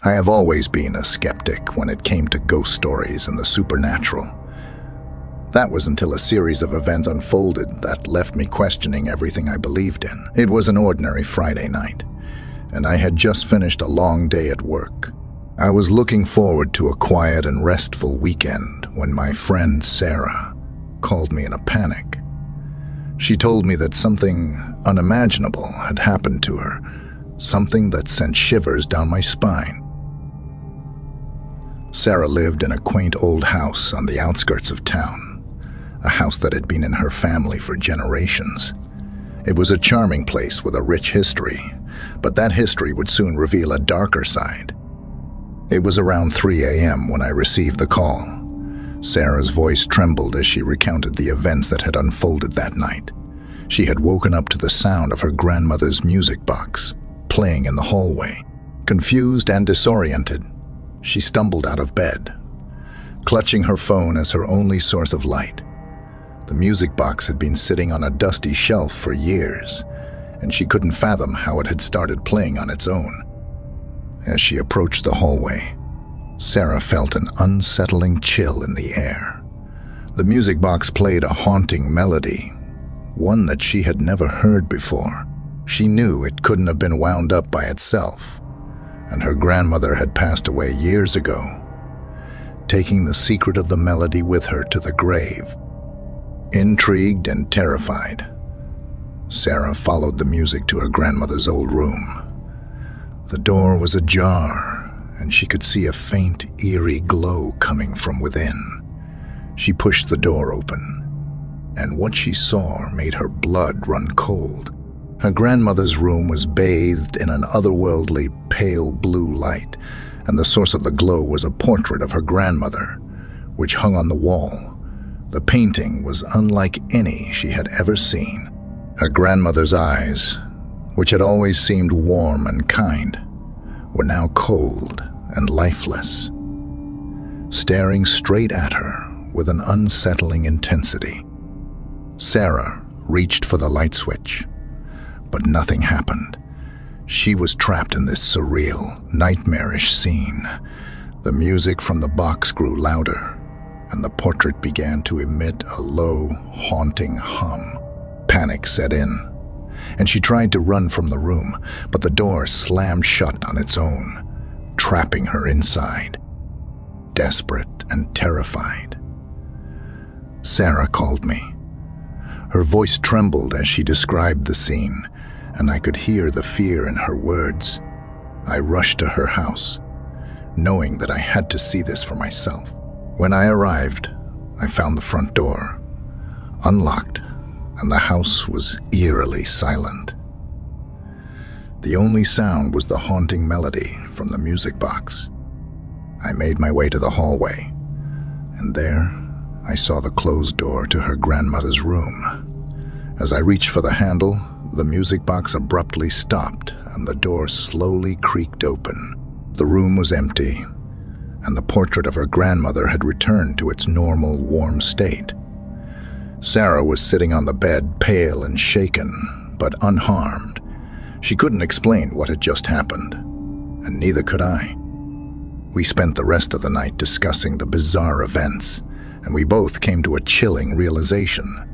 I have always been a skeptic when it came to ghost stories and the supernatural. That was until a series of events unfolded that left me questioning everything I believed in. It was an ordinary Friday night, and I had just finished a long day at work. I was looking forward to a quiet and restful weekend when my friend Sarah called me in a panic. She told me that something unimaginable had happened to her, something that sent shivers down my spine. Sarah lived in a quaint old house on the outskirts of town, a house that had been in her family for generations. It was a charming place with a rich history, but that history would soon reveal a darker side. It was around 3 a.m. when I received the call. Sarah's voice trembled as she recounted the events that had unfolded that night. She had woken up to the sound of her grandmother's music box playing in the hallway. Confused and disoriented, she stumbled out of bed, clutching her phone as her only source of light. The music box had been sitting on a dusty shelf for years, and she couldn't fathom how it had started playing on its own. As she approached the hallway, Sarah felt an unsettling chill in the air. The music box played a haunting melody, one that she had never heard before. She knew it couldn't have been wound up by itself, and her grandmother had passed away years ago, taking the secret of the melody with her to the grave. Intrigued and terrified, Sarah followed the music to her grandmother's old room. The door was ajar, and she could see a faint, eerie glow coming from within. She pushed the door open, and what she saw made her blood run cold. Her grandmother's room was bathed in an otherworldly pale blue light, and the source of the glow was a portrait of her grandmother, which hung on the wall. The painting was unlike any she had ever seen. Her grandmother's eyes, which had always seemed warm and kind, were now cold and lifeless, staring straight at her with an unsettling intensity. Sarah reached for the light switch, but nothing happened. She was trapped in this surreal, nightmarish scene. The music from the box grew louder, and the portrait began to emit a low, haunting hum. Panic set in, and she tried to run from the room, but the door slammed shut on its own, trapping her inside. Desperate and terrified, Sarah called me. Her voice trembled as she described the scene, and I could hear the fear in her words. I rushed to her house, knowing that I had to see this for myself. When I arrived, I found the front door unlocked, and the house was eerily silent. The only sound was the haunting melody from the music box. I made my way to the hallway, and there I saw the closed door to her grandmother's room. As I reached for the handle, the music box abruptly stopped, and the door slowly creaked open. The room was empty, and the portrait of her grandmother had returned to its normal, warm state. Sarah was sitting on the bed, pale and shaken, but unharmed. She couldn't explain what had just happened, and neither could I. We spent the rest of the night discussing the bizarre events, and we both came to a chilling realization.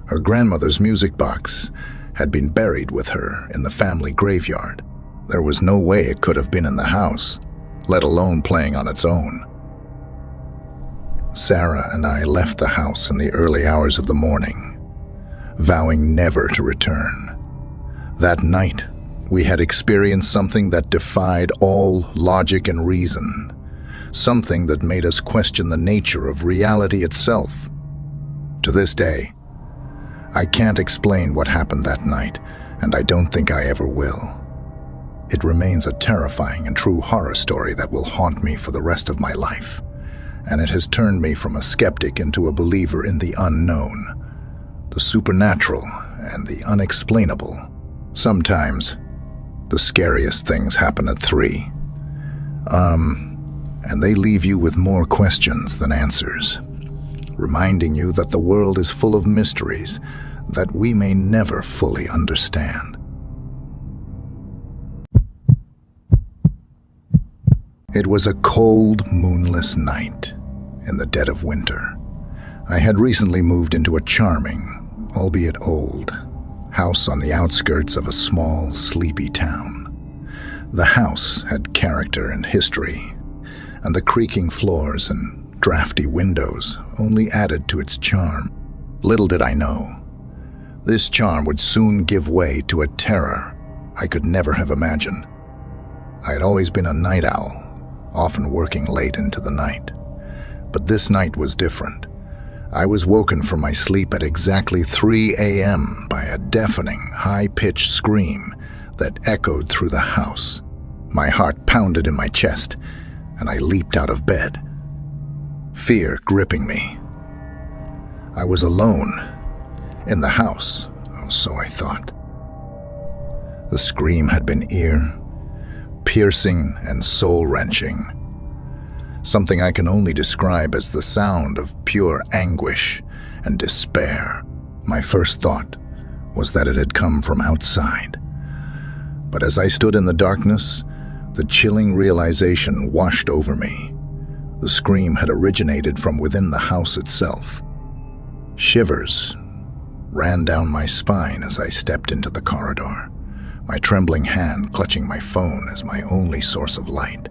Her grandmother's music box had been buried with her in the family graveyard. There was no way it could have been in the house, let alone playing on its own. Sarah and I left the house in the early hours of the morning, vowing never to return. That night, we had experienced something that defied all logic and reason, something that made us question the nature of reality itself. To this day, I can't explain what happened that night, and I don't think I ever will. It remains a terrifying and true horror story that will haunt me for the rest of my life, and it has turned me from a skeptic into a believer in the unknown, the supernatural, and the unexplainable. Sometimes, the scariest things happen at 3. And they leave you with more questions than answers, reminding you that the world is full of mysteries that we may never fully understand. It was a cold, moonless night in the dead of winter. I had recently moved into a charming, albeit old, house on the outskirts of a small, sleepy town. The house had character and history, and the creaking floors and drafty windows only added to its charm. Little did I know, this charm would soon give way to a terror I could never have imagined. I had always been a night owl, often working late into the night. But this night was different. I was woken from my sleep at exactly 3 a.m. by a deafening, high-pitched scream that echoed through the house. My heart pounded in my chest, and I leaped out of bed, fear gripping me. I was alone in the house, or so I thought. The scream had been piercing and soul-wrenching, something I can only describe as the sound of pure anguish and despair. My first thought was that it had come from outside. But as I stood in the darkness, the chilling realization washed over me. The scream had originated from within the house itself. Shivers ran down my spine as I stepped into the corridor, my trembling hand clutching my phone as my only source of light.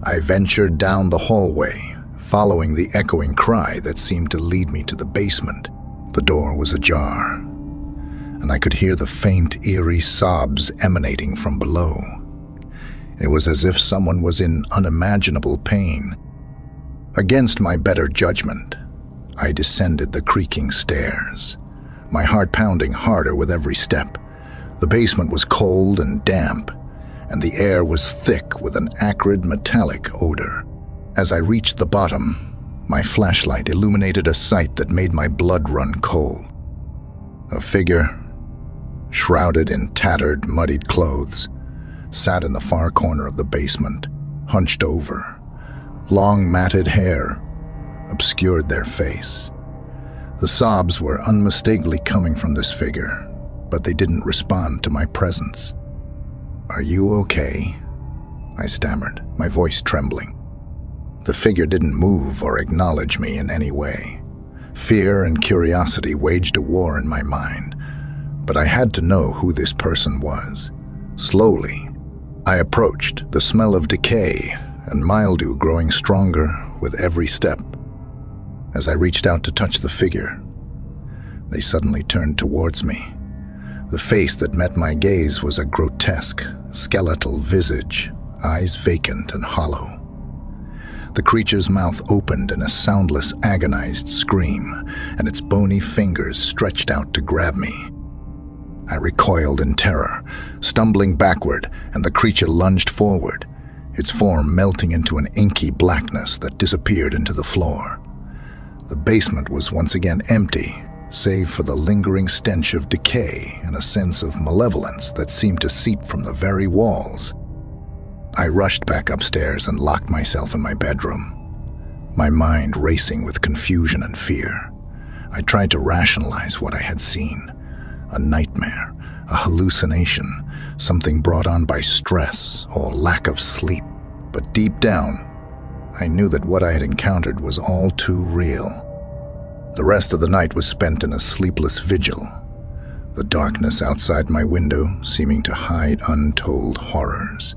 I ventured down the hallway, following the echoing cry that seemed to lead me to the basement. The door was ajar, and I could hear the faint, eerie sobs emanating from below. It was as if someone was in unimaginable pain. Against my better judgment, I descended the creaking stairs, my heart pounding harder with every step. The basement was cold and damp, and the air was thick with an acrid metallic odor. As I reached the bottom, my flashlight illuminated a sight that made my blood run cold. A figure, shrouded in tattered, muddied clothes, sat in the far corner of the basement, hunched over. Long matted hair obscured their face. The sobs were unmistakably coming from this figure, but they didn't respond to my presence. "Are you okay?" I stammered, my voice trembling. The figure didn't move or acknowledge me in any way. Fear and curiosity waged a war in my mind, but I had to know who this person was. Slowly, I approached, the smell of decay and mildew growing stronger with every step. As I reached out to touch the figure, they suddenly turned towards me. The face that met my gaze was a grotesque, skeletal visage, eyes vacant and hollow. The creature's mouth opened in a soundless, agonized scream, and its bony fingers stretched out to grab me. I recoiled in terror, stumbling backward, and the creature lunged forward, its form melting into an inky blackness that disappeared into the floor. The basement was once again empty, save for the lingering stench of decay and a sense of malevolence that seemed to seep from the very walls. I rushed back upstairs and locked myself in my bedroom, my mind racing with confusion and fear. I tried to rationalize what I had seen. A nightmare, a hallucination, something brought on by stress or lack of sleep. But deep down, I knew that what I had encountered was all too real. The rest of the night was spent in a sleepless vigil, the darkness outside my window seeming to hide untold horrors.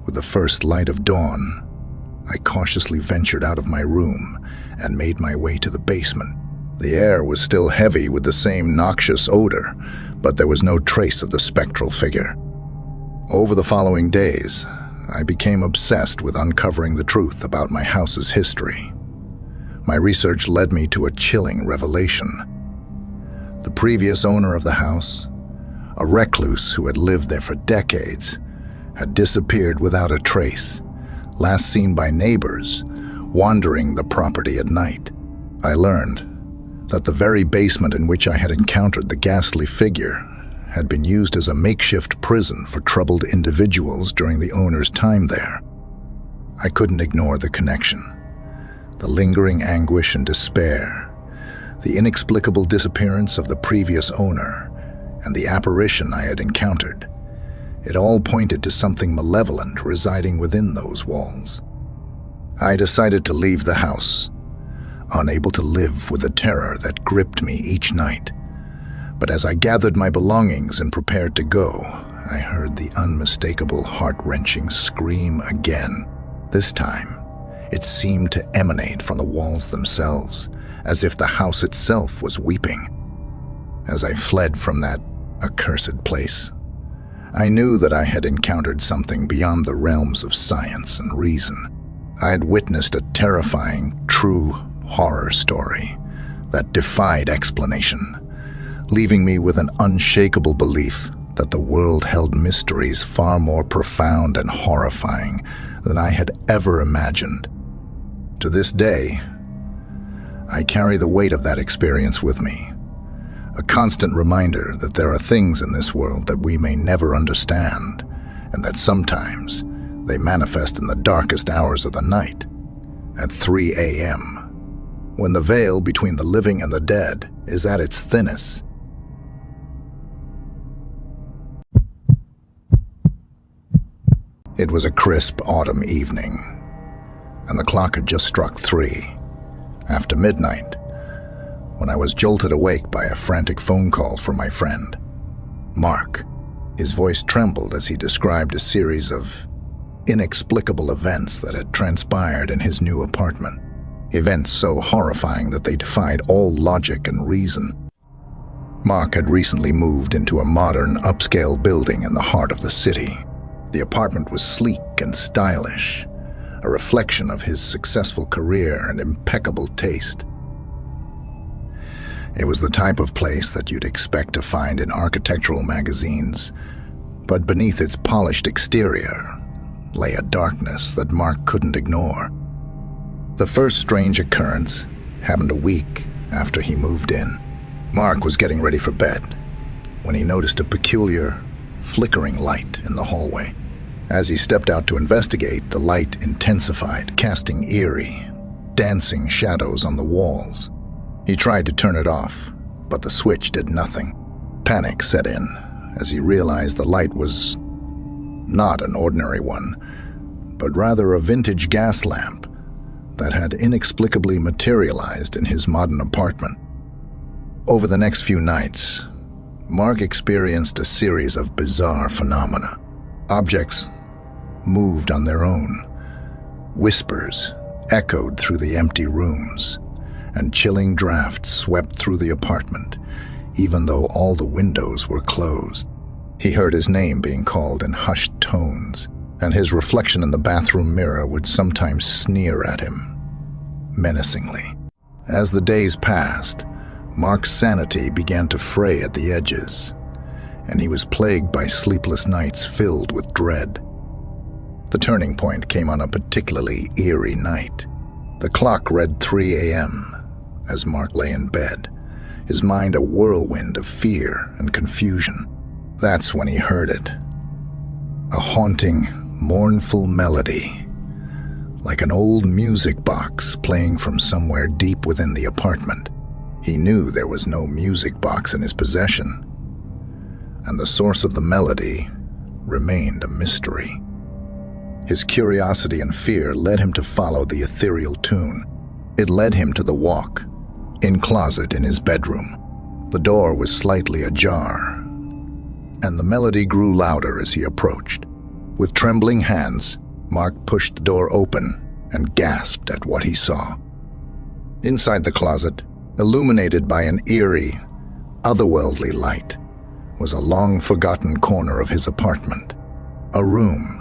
With the first light of dawn, I cautiously ventured out of my room and made my way to the basement. The air was still heavy with the same noxious odor, but there was no trace of the spectral figure. Over the following days, I became obsessed with uncovering the truth about my house's history. My research led me to a chilling revelation. The previous owner of the house, a recluse who had lived there for decades, had disappeared without a trace, last seen by neighbors wandering the property at night. I learned that the very basement in which I had encountered the ghastly figure had been used as a makeshift prison for troubled individuals during the owner's time there. I couldn't ignore the connection. The lingering anguish and despair, the inexplicable disappearance of the previous owner, and the apparition I had encountered. It all pointed to something malevolent residing within those walls. I decided to leave the house, unable to live with the terror that gripped me each night. But as I gathered my belongings and prepared to go, I heard the unmistakable, heart-wrenching scream again. This time, it seemed to emanate from the walls themselves, as if the house itself was weeping. As I fled from that accursed place, I knew that I had encountered something beyond the realms of science and reason. I had witnessed a terrifying, true horror story that defied explanation, leaving me with an unshakable belief that the world held mysteries far more profound and horrifying than I had ever imagined. To this day, I carry the weight of that experience with me, a constant reminder that there are things in this world that we may never understand, and that sometimes they manifest in the darkest hours of the night, at 3 a.m., when the veil between the living and the dead is at its thinnest. It was a crisp autumn evening, and the clock had just struck 3, after midnight, when I was jolted awake by a frantic phone call from my friend, Mark. His voice trembled as he described a series of inexplicable events that had transpired in his new apartment. Events so horrifying that they defied all logic and reason. Mark had recently moved into a modern, upscale building in the heart of the city. The apartment was sleek and stylish, a reflection of his successful career and impeccable taste. It was the type of place that you'd expect to find in architectural magazines, but beneath its polished exterior lay a darkness that Mark couldn't ignore. The first strange occurrence happened a week after he moved in. Mark was getting ready for bed when he noticed a peculiar, flickering light in the hallway. As he stepped out to investigate, the light intensified, casting eerie, dancing shadows on the walls. He tried to turn it off, but the switch did nothing. Panic set in as he realized the light was not an ordinary one, but rather a vintage gas lamp that had inexplicably materialized in his modern apartment. Over the next few nights, Mark experienced a series of bizarre phenomena. Objects moved on their own. Whispers echoed through the empty rooms, and chilling drafts swept through the apartment, even though all the windows were closed. He heard his name being called in hushed tones, and his reflection in the bathroom mirror would sometimes sneer at him, menacingly. As the days passed, Mark's sanity began to fray at the edges, and he was plagued by sleepless nights filled with dread. The turning point came on a particularly eerie night. The clock read 3 a.m. as Mark lay in bed, his mind a whirlwind of fear and confusion. That's when he heard it. A haunting, mournful melody, like an old music box playing from somewhere deep within the apartment. He knew there was no music box in his possession, and the source of the melody remained a mystery. His curiosity and fear led him to follow the ethereal tune. It led him to the walk-in closet in his bedroom. The door was slightly ajar, and the melody grew louder as he approached. With trembling hands, Mark pushed the door open and gasped at what he saw. Inside the closet, illuminated by an eerie, otherworldly light, was a long-forgotten corner of his apartment, a room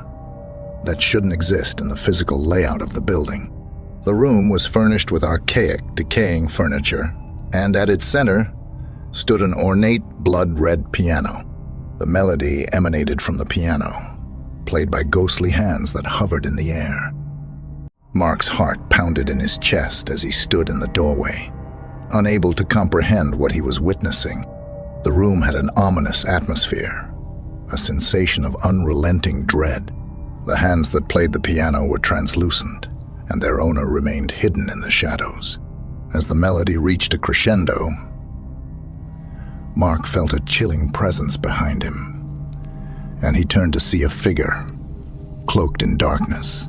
that shouldn't exist in the physical layout of the building. The room was furnished with archaic, decaying furniture, and at its center stood an ornate, blood-red piano. The melody emanated from the piano, played by ghostly hands that hovered in the air. Mark's heart pounded in his chest as he stood in the doorway, unable to comprehend what he was witnessing. The room had an ominous atmosphere, a sensation of unrelenting dread. The hands that played the piano were translucent, and their owner remained hidden in the shadows. As the melody reached a crescendo, Mark felt a chilling presence behind him. and he turned to see a figure, cloaked in darkness,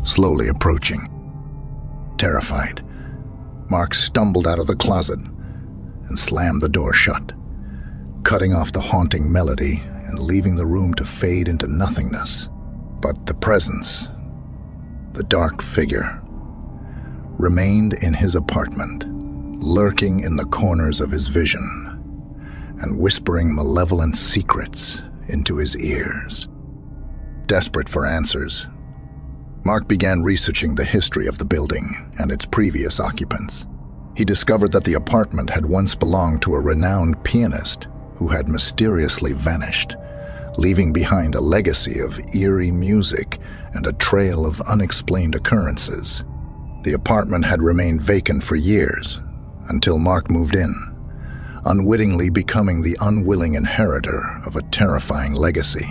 slowly approaching. Terrified, Mark stumbled out of the closet and slammed the door shut, cutting off the haunting melody and leaving the room to fade into nothingness. But the presence, the dark figure, remained in his apartment, lurking in the corners of his vision and whispering malevolent secrets into his ears. Desperate for answers, Mark began researching the history of the building and its previous occupants. He discovered that the apartment had once belonged to a renowned pianist who had mysteriously vanished, leaving behind a legacy of eerie music and a trail of unexplained occurrences. The apartment had remained vacant for years until Mark moved in, unwittingly becoming the unwilling inheritor of a terrifying legacy.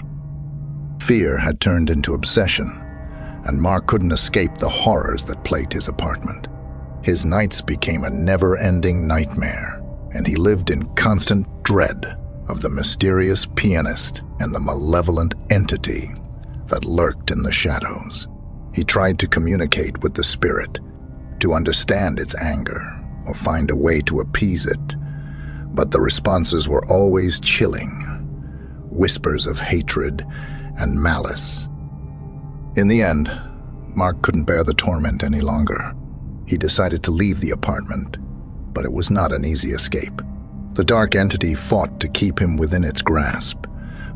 Fear had turned into obsession, and Mark couldn't escape the horrors that plagued his apartment. His nights became a never-ending nightmare, and he lived in constant dread of the mysterious pianist and the malevolent entity that lurked in the shadows. He tried to communicate with the spirit, to understand its anger, or find a way to appease it, but the responses were always chilling, whispers of hatred and malice. In the end, Mark couldn't bear the torment any longer. He decided to leave the apartment, but it was not an easy escape. The dark entity fought to keep him within its grasp,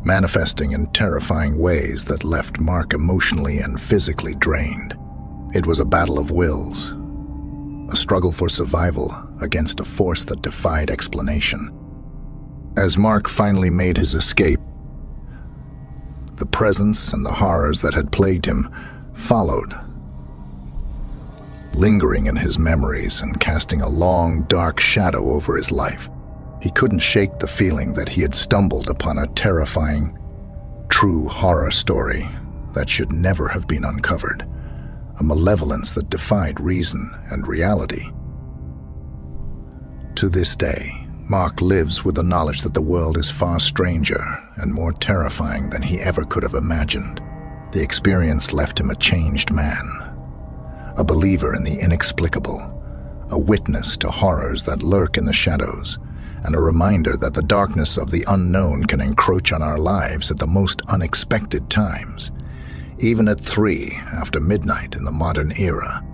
manifesting in terrifying ways that left Mark emotionally and physically drained. It was a battle of wills, a struggle for survival against a force that defied explanation. As Mark finally made his escape, the presence and the horrors that had plagued him followed, lingering in his memories and casting a long, dark shadow over his life. He couldn't shake the feeling that he had stumbled upon a terrifying, true horror story that should never have been uncovered, a malevolence that defied reason and reality. To this day, Mark lives with the knowledge that the world is far stranger and more terrifying than he ever could have imagined. The experience left him a changed man, a believer in the inexplicable, a witness to horrors that lurk in the shadows, and a reminder that the darkness of the unknown can encroach on our lives at the most unexpected times, even at 3 after midnight in the modern era.